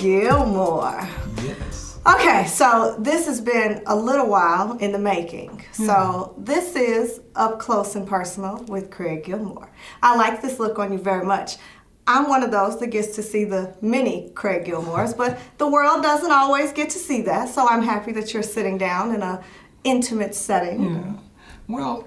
Gilmore. Yes. Okay, so this has been a little while in the making. So this is Up Close and Personal with Craig Gilmore. I like this look on you very much. I'm one of those that gets to see the mini Craig Gilmores, but the world doesn't always get to see that, so I'm happy that you're sitting down in an intimate setting. Yeah. Well,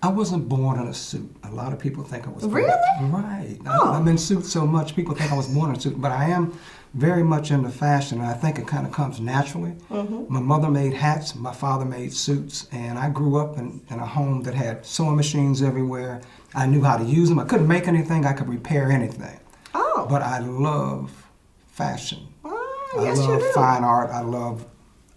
I wasn't born in a suit. A lot of people think I was born. Really? Right. Oh. I'm in suits so much, people think I was born in a suit, but I am very much into fashion, and I think it kind of comes naturally. My mother made hats, my father made suits, and I grew up in a home that had sewing machines everywhere. I knew how to use them. I couldn't make anything, I could repair anything. Oh. But I love fashion. Oh, I yes, love you do. fine art. I love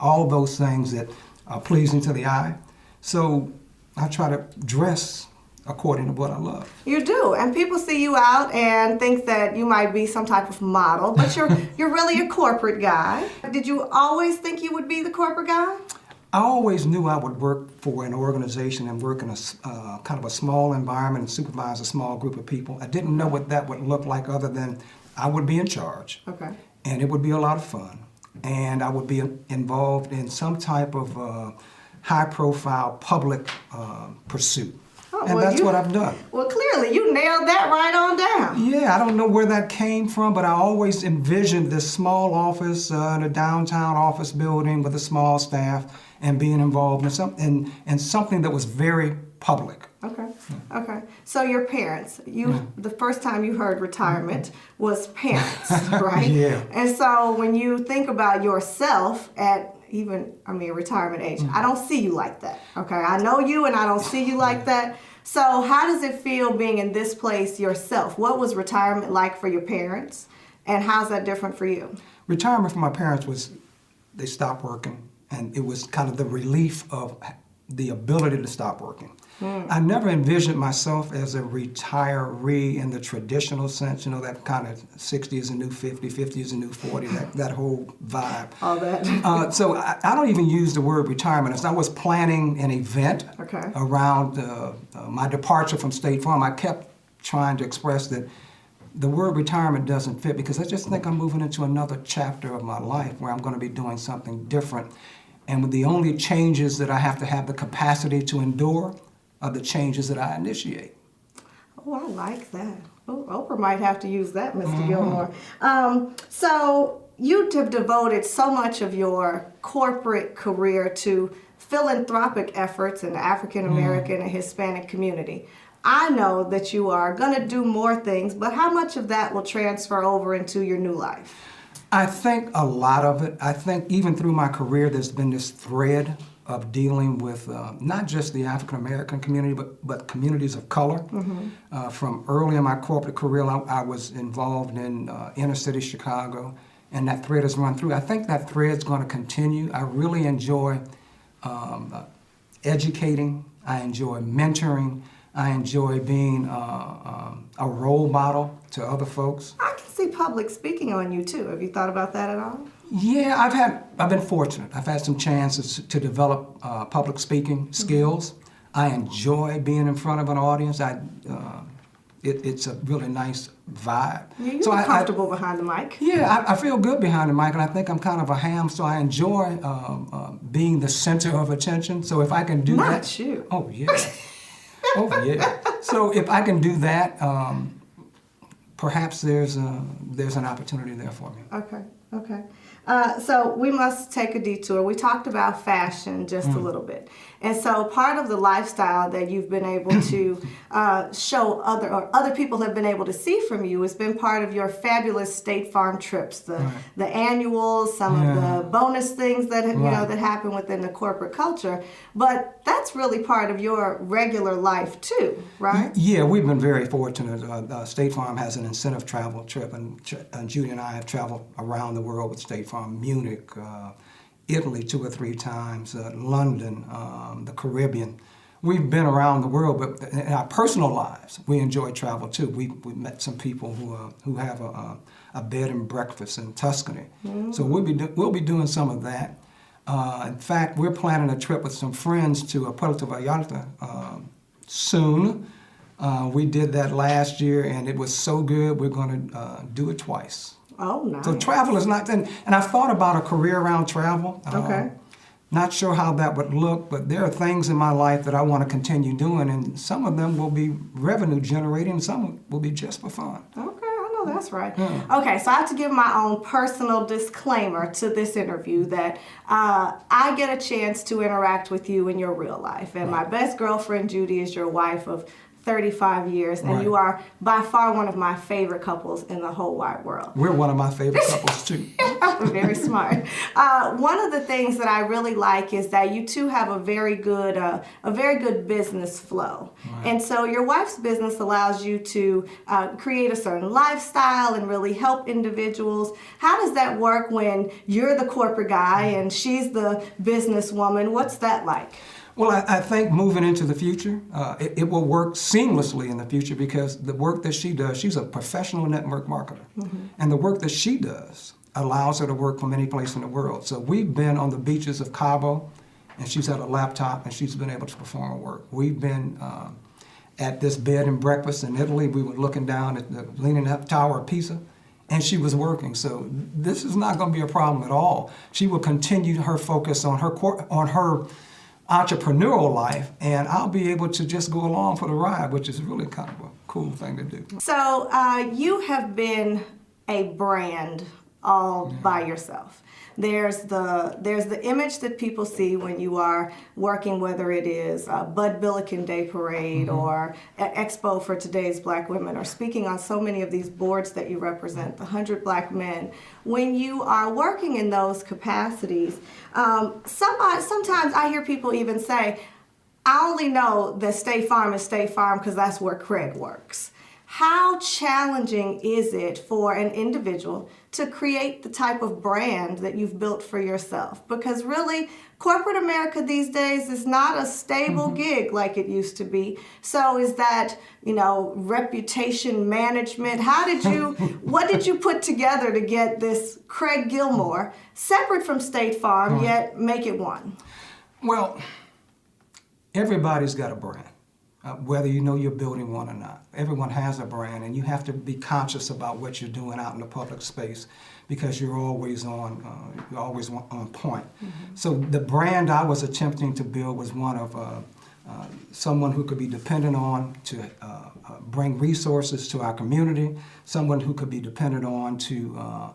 all those things that are pleasing to the eye. So I try to dress according to what I love. You do, and people see you out and think that you might be some type of model, but you're really a corporate guy. Did you always think you would be the corporate guy? I always knew I would work for an organization and work in a kind of a small environment and supervise a small group of people. I didn't know what that would look like other than I would be in charge. Okay. And it would be a lot of fun. And I would be involved in some type of high-profile public pursuit. Oh, And well, that's what I've done. Well, clearly, you nailed that right on down. Yeah, I don't know where that came from, but I always envisioned this small office in a downtown office building with a small staff and being involved in something that was very public. Okay. Okay. So your parents, the first time you heard retirement was parents, right? Yeah. And so when you think about yourself at retirement age, I don't see you like that. Okay. I know you and I don't see you like that. So how does it feel being in this place yourself? What was retirement like for your parents and how's that different for you? Retirement for my parents was they stopped working, and it was kind of the relief of the ability to stop working. I never envisioned myself as a retiree in the traditional sense, that kind of 60 is a new 50, 50 is a new 40, that whole vibe. All that. So I don't even use the word retirement. As I was planning an event around my departure from State Farm, I kept trying to express that the word retirement doesn't fit because I just think I'm moving into another chapter of my life where I'm going to be doing something different. And with the only changes that I have to have the capacity to endure are the changes that I initiate. Oh, I like that. Oh, Oprah might have to use that, Mr. Gilmore. So you have devoted so much of your corporate career to philanthropic efforts in the African American and Hispanic community. I know that you are going to do more things, but how much of that will transfer over into your new life? I think a lot of it. I think even through my career, there's been this thread of dealing with not just the African American community, but communities of color. From early in my corporate career, I was involved in inner city Chicago, and that thread has run through. I think that thread's going to continue. I really enjoy educating. I enjoy mentoring. I enjoy being a role model to other folks. I can see public speaking on you too. Have you thought about that at all? Yeah, I've been fortunate. I've had some chances to develop public speaking skills. I enjoy being in front of an audience. It's a really nice vibe. Yeah, you're comfortable behind the mic. Yeah, I feel good behind the mic, and I think I'm kind of a ham, so I enjoy being the center of attention. So if I can do that. Not you. Oh, yeah. Oh, yeah. So if I can do that, perhaps there's an opportunity there for me. Okay, okay. So we must take a detour. We talked about fashion just a little bit. And so part of the lifestyle that you've been able to show other people have been able to see from you has been part of your fabulous State Farm trips, the annuals, some of the bonus things that that happen within the corporate culture. But that's really part of your regular life too, right? Yeah, we've been very fortunate. State Farm has an incentive travel trip, and Judy and I have traveled around the world with State Farm, Munich, Italy 2 or 3 times, London, the Caribbean. We've been around the world, but in our personal lives, we enjoy travel too. We met some people who have a bed and breakfast in Tuscany. So we'll be doing some of that. In fact, we're planning a trip with some friends to Puerto Vallarta soon. We did that last year, and it was so good, we're going to do it twice. Oh, nice. So travel is not, and I've thought about a career around travel. Okay. Not sure how that would look, but there are things in my life that I want to continue doing, and some of them will be revenue generating, and some will be just for fun. Okay, I know that's right. Yeah. Okay, so I have to give my own personal disclaimer to this interview that I get a chance to interact with you in your real life, and my best girlfriend, Judy, is your wife of 35 years, and you are by far one of my favorite couples in the whole wide world. We're one of my favorite couples too. Very smart. One of the things that I really like is that you two have a very good business flow. Right. And so your wife's business allows you to create a certain lifestyle and really help individuals. How does that work when you're the corporate guy and she's the businesswoman? What's that like? Well, I think moving into the future, it will work seamlessly in the future because the work that she does, she's a professional network marketer. And the work that she does allows her to work from any place in the world. So we've been on the beaches of Cabo, and she's had a laptop, and she's been able to perform her work. We've been at this bed and breakfast in Italy. We were looking down at the Leaning Tower of Pisa, and she was working. So this is not going to be a problem at all. She will continue her focus on her entrepreneurial life, and I'll be able to just go along for the ride, which is really kind of a cool thing to do. So you have been a brand all by yourself. There's the image that people see when you are working, whether it is Bud Billiken Day Parade or Expo for Today's Black Women, or speaking on so many of these boards that you represent, the 100 Black Men. When you are working in those capacities, sometimes I hear people even say, I only know that State Farm is State Farm because that's where Craig works. How challenging is it for an individual to create the type of brand that you've built for yourself? Because really, corporate America these days is not a stable gig like it used to be. So is that, reputation management? What did you put together to get this Craig Gilmore separate from State Farm, yet make it one? Well, everybody's got a brand. Whether you know you're building one or not. Everyone has a brand, and you have to be conscious about what you're doing out in the public space because you're always on point. So the brand I was attempting to build was one of someone who could be dependent on to bring resources to our community, someone who could be dependent on to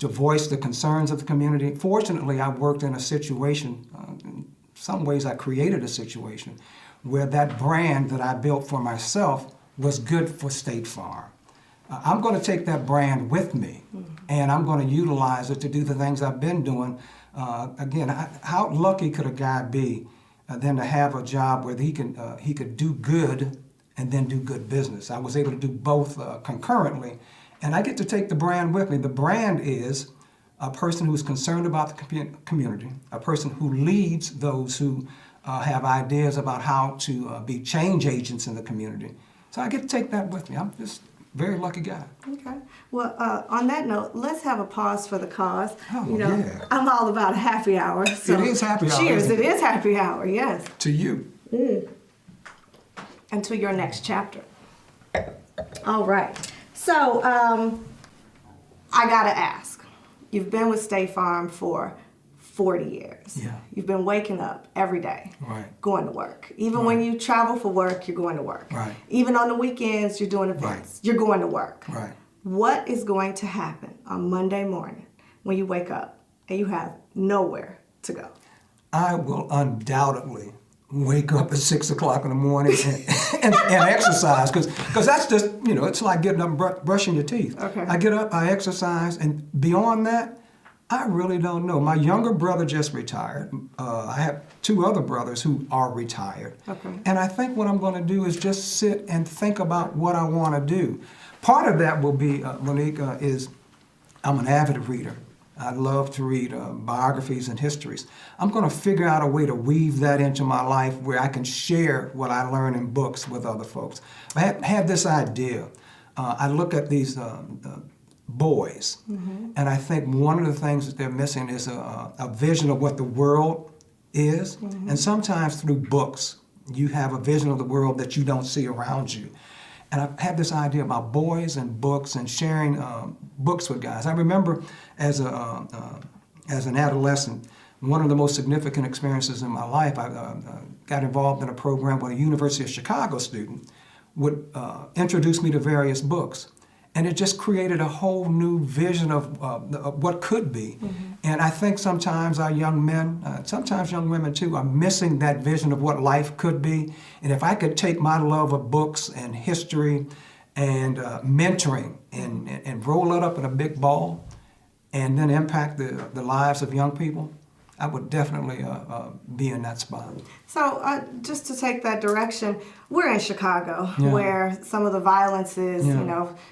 voice the concerns of the community. Fortunately, I worked in a situation, in some ways I created a situation, where that brand that I built for myself was good for State Farm. I'm going to take that brand with me, and I'm going to utilize it to do the things I've been doing. Again, how lucky could a guy be than to have a job where he could do good and then do good business? I was able to do both concurrently, and I get to take the brand with me. The brand is a person who's concerned about the community, a person who leads those who have ideas about how to be change agents in the community. So I get to take that with me. I'm just a very lucky guy. Okay. Well, on that note, let's have a pause for the cause. Oh, yeah. I'm all about a happy hour. So It is happy hour. Cheers. It is happy hour, yes. To you. And to your next chapter. All right. So I got to ask. You've been with State Farm for 40 years. Yeah. You've been waking up every day, Right. going to work. Even when you travel for work, you're going to work. Right. Even on the weekends, you're doing events. Right. You're going to work. Right. What is going to happen on Monday morning when you wake up and you have nowhere to go? I will undoubtedly wake up at 6 o'clock in the morning and exercise because that's just, it's like getting up and brushing your teeth. Okay. I get up, I exercise, and beyond that, I really don't know. My younger brother just retired. I have two other brothers who are retired. Okay. And I think what I'm going to do is just sit and think about what I want to do. Part of that will be, Monique, is I'm an avid reader. I love to read biographies and histories. I'm going to figure out a way to weave that into my life where I can share what I learn in books with other folks. I had this idea. I look at these boys, and I think one of the things that they're missing is a vision of what the world is. And sometimes through books, you have a vision of the world that you don't see around you. And I've had this idea about boys and books and sharing books with guys. I remember as an adolescent, one of the most significant experiences in my life, I got involved in a program where a University of Chicago student would introduce me to various books. And it just created a whole new vision of what could be. And I think sometimes our young men, sometimes young women too, are missing that vision of what life could be. And if I could take my love of books and history and mentoring and roll it up in a big ball and then impact the lives of young people, I would definitely be in that spot. So just to take that direction, we're in Chicago, Yeah. where some of the violence is,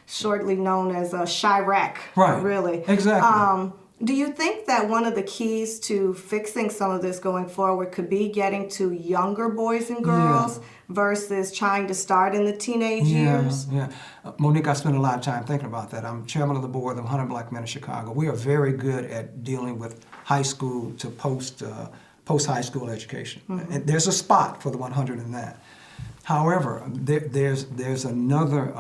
shortly known as Chirac, Right. really. Exactly. Do you think that one of the keys to fixing some of this going forward could be getting to younger boys and girls versus trying to start in the teenage years? Yeah. Monique, I spend a lot of time thinking about that. I'm chairman of the board of 100 Black Men of Chicago. We are very good at dealing with high school to post-high school education. And there's a spot for the 100 in that. However, there's another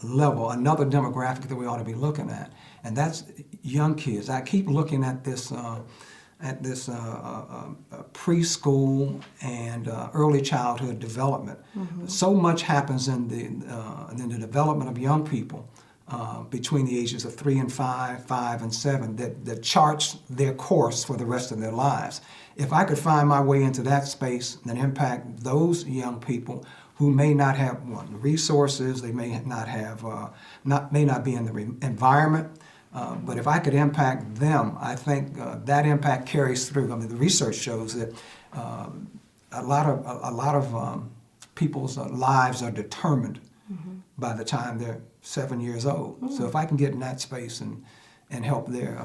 level, another demographic that we ought to be looking at, and that's young kids. I keep looking at this preschool and early childhood development. So much happens in the development of young people between the ages of 3 and 5, 5 and 7 that charts their course for the rest of their lives. If I could find my way into that space and impact those young people who may not have resources, they may not have, may not be in the environment, but if I could impact them, I think that impact carries through. I mean, the research shows that a lot of people's lives are determined by the time they're 7 years old. So if I can get in that space and help there,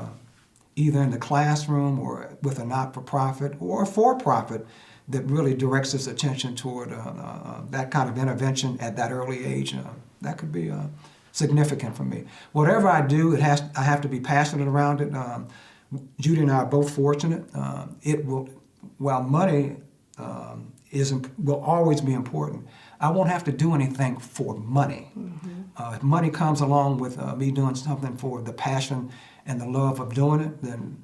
either in the classroom or with a not-for-profit or a for-profit that really directs its attention toward that kind of intervention at that early age, that could be significant for me. Whatever I do, I have to be passionate around it. Judy and I are both fortunate. While money will always be important, I won't have to do anything for money. If money comes along with me doing something for the passion and the love of doing it, then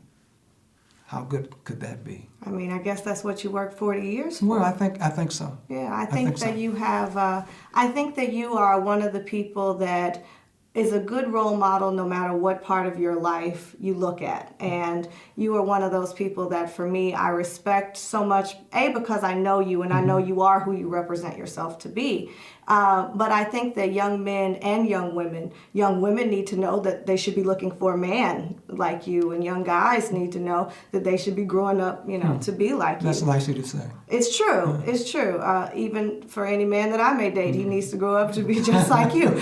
how good could that be? I mean, I guess that's what you worked 40 years for. Well, I think so. Yeah, I think that so. you have, I think that you are one of the people that is a good role model no matter what part of your life you look at. And you are one of those people that, for me, I respect so much, because I know you and I know you are who you represent yourself to be. But I think that young men and young women need to know that they should be looking for a man like you, and young guys need to know that they should be growing up, to be like you. That's nice of you to say. It's true. It's true. Even for any man that I may date, he needs to grow up to be just like you.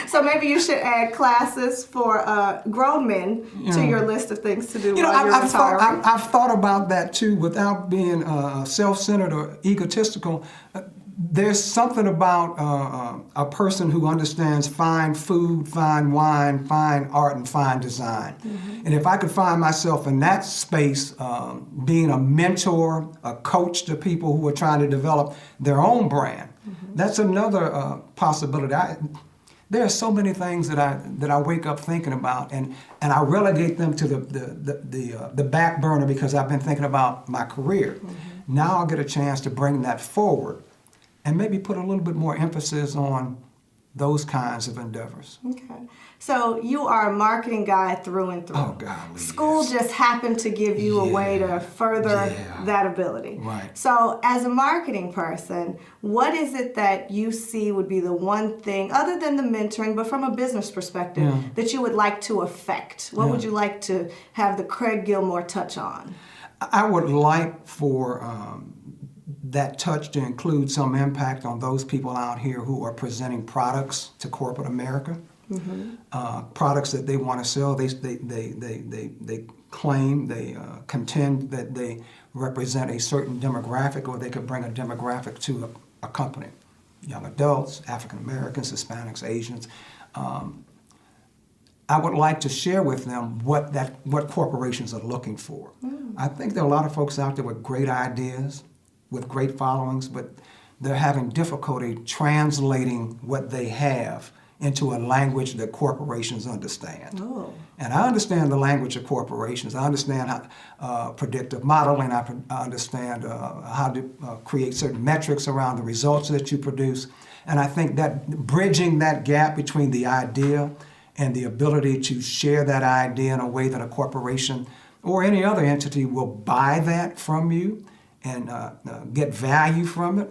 So maybe you should add classes for grown men to your list of things to do while you're retiring. I've thought about that too, without being self-centered or egotistical. There's something about a person who understands fine food, fine wine, fine art, and fine design. And if I could find myself in that space, being a mentor, a coach to people who are trying to develop their own brand, that's another possibility. There are so many things that I wake up thinking about, and I relegate them to the back burner because I've been thinking about my career. Now I'll get a chance to bring that forward and maybe put a little bit more emphasis on those kinds of endeavors. Okay. So you are a marketing guy through and through. Oh, golly, School yes. just happened to give you a way to further that ability. Right. So as a marketing person, what is it that you see would be the one thing, other than the mentoring, but from a business perspective, that you would like to affect? What would you like to have the Craig Gilmore touch on? I would like for that touch to include some impact on those people out here who are presenting products to corporate America, products that they want to sell. They claim, they contend that they represent a certain demographic, or they could bring a demographic to a company. Young adults, African Americans, Hispanics, Asians. I would like to share with them what corporations are looking for. I think there are a lot of folks out there with great ideas, with great followings, but they're having difficulty translating what they have into a language that corporations understand. Oh. And I understand the language of corporations. I understand how, predictive modeling. I understand how to create certain metrics around the results that you produce. And I think that bridging that gap between the idea and the ability to share that idea in a way that a corporation or any other entity will buy that from you and get value from it,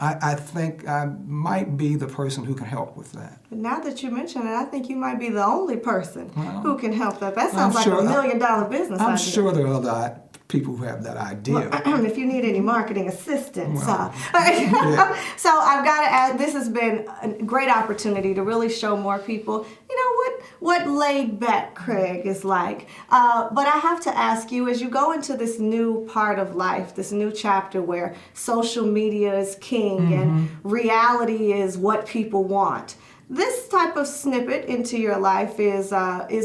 I think I might be the person who can help with that. But now that you mention it, I think you might be the only person Well, who can help that. That sounds I'm like sure- $1 million business I'm idea. sure there are other people who have that idea. If you need any marketing assistance. Well, So I've got to add, this has been a great opportunity to really show more people, what laid back Craig is like. But I have to ask you, as you go into this new part of life, this new chapter where social media is king and reality is what people want, this type of snippet into your life is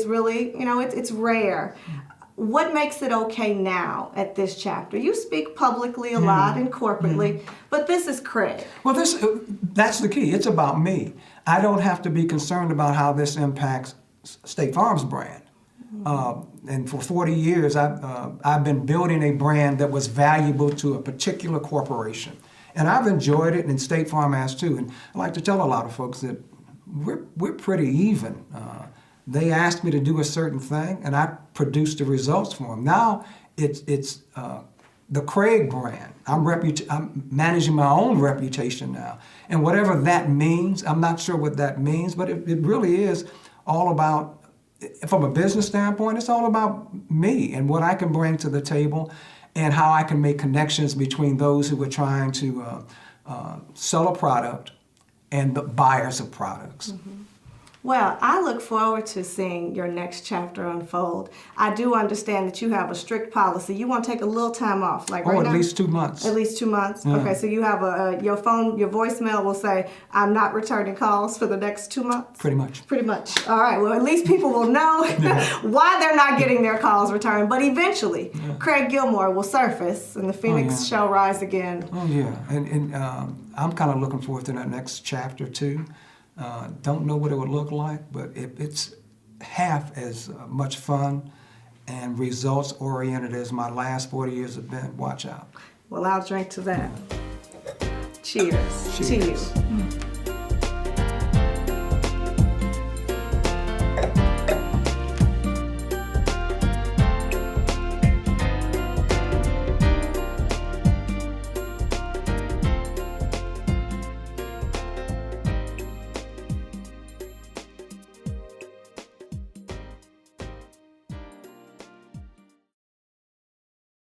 really, it's rare. What makes it okay now at this chapter? You speak publicly a lot and corporately, but this is Craig. Well, that's the key. It's about me. I don't have to be concerned about how this impacts State Farm's brand. And for 40 years, I've been building a brand that was valuable to a particular corporation. And I've enjoyed it, and State Farm has too. And I like to tell a lot of folks that we're pretty even. They asked me to do a certain thing, and I produced the results for them. Now it's the Craig brand. I'm managing my own reputation now, and whatever that means, I'm not sure what that means, but it really is all about, from a business standpoint, it's all about me and what I can bring to the table, and how I can make connections between those who are trying to sell a product and the buyers of products. Well, I look forward to seeing your next chapter unfold. I do understand that you have a strict policy. You want to take a little time off, like right now? At least 2 months. At least 2 months? Yeah. Okay, so you have your phone, your voicemail will say, I'm not returning calls for the next 2 months? Pretty much. Pretty much. All right, well, at least people will know why they're not getting their calls returned. But eventually, Craig Gilmore will surface and the Phoenix shall rise again. Oh, yeah. And I'm kind of looking forward to that next chapter, too. Don't know what it would look like, but it's half as much fun and results-oriented as my last 40 years have been. Watch out. Well, I'll drink to that. Cheers. Cheers. To you.